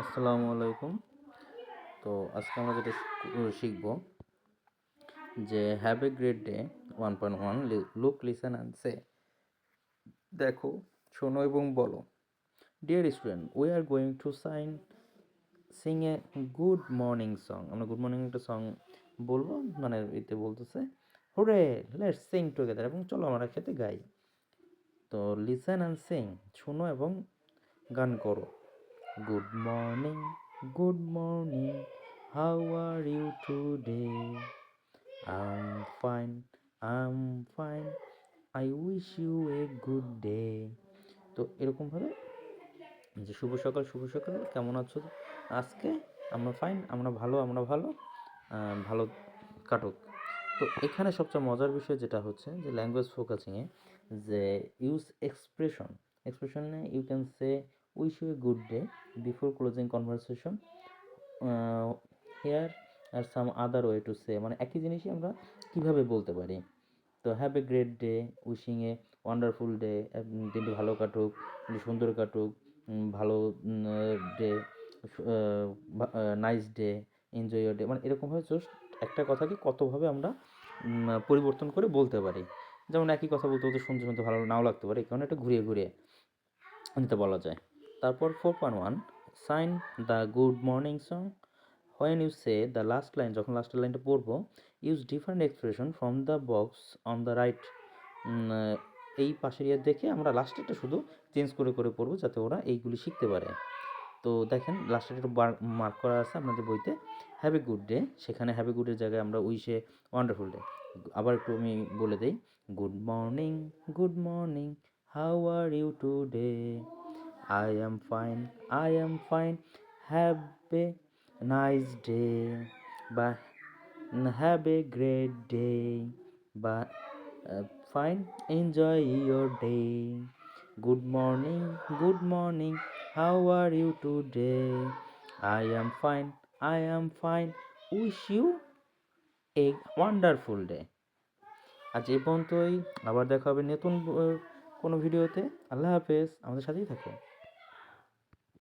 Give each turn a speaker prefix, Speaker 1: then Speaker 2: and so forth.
Speaker 1: আসসালামু আলাইকুম। তো আজকে আমরা যেটা শিখব যে have a great day 1.1 look listen and say. দেখো, শোনো এবং বলো। Dear student, we are going to sing a good morning song. আমরা গুড মর্নিং একটা সং বলবো, মানে এতে বলতেছে হুরে লেটস সিং টুগেদার, এবং চলো আমরা একসাথে গাই। তো লিসেন অ্যান্ড সিং, শোনো এবং গান করো। Good morning, good morning, how are you today? I'm fine, I wish you a good day. তো এরকমভাবে যে শুভ সকাল, কেমন আছো আজকে? আমরা ফাইন, আমরা ভালো, ভালো কাটুক। তো এখানে সবচেয়ে মজার বিষয় যেটা হচ্ছে যে ল্যাঙ্গুয়েজ ফোকাসিংয়ে যে ইউজ এক্সপ্রেশনে you can say wish you a good day before closing conversation. Here are some other way to say, মানে একই জিনিসই আমরা কীভাবে বলতে পারি। তো have a great day, wishing a wonderful day, দিনটি ভালো কাটুক, সুন্দর কাটুক, ভালো day, nice day, enjoy your day, মানে এরকমভাবে জাস্ট একটা কথাকে কতভাবে আমরা পরিবর্তন করে বলতে পারি। যেমন একই কথা বলতে বলতে শুনতে ভালো নাও লাগতে পারে, এই কারণে একটা ঘুরিয়ে নিতে বলা যায়। তারপর 4.1 sing the good morning song. When you say the last line, যখন লাস্টের লাইনটা পড়বো, use different expression from the box on the right. এই পাশের ইয়ে দেখে আমরা লাস্টেরটা শুধু চেঞ্জ করে পড়বো, যাতে ওরা এইগুলি শিখতে পারে। তো দেখেন লাস্টের একটু মার্ক করা আছে আপনাদের বইতে, হ্যাভ এ গুড ডে, সেখানে হ্যাভ এ গুডের জায়গায় আমরা উইশে ওয়ান্ডারফুল ডে। আবার একটু আমি বলে দিই, good morning, how are you today? I am fine, have a nice day, বা have a great day, বা fine, enjoy your day. Good morning, how are you today? I am fine, wish you a wonderful day. আজ এই পর্যন্তই, আবার দেখা হবে নতুন কোনো ভিডিওতে। আল্লাহ হাফেজ, আমাদের সাথেই থাকো।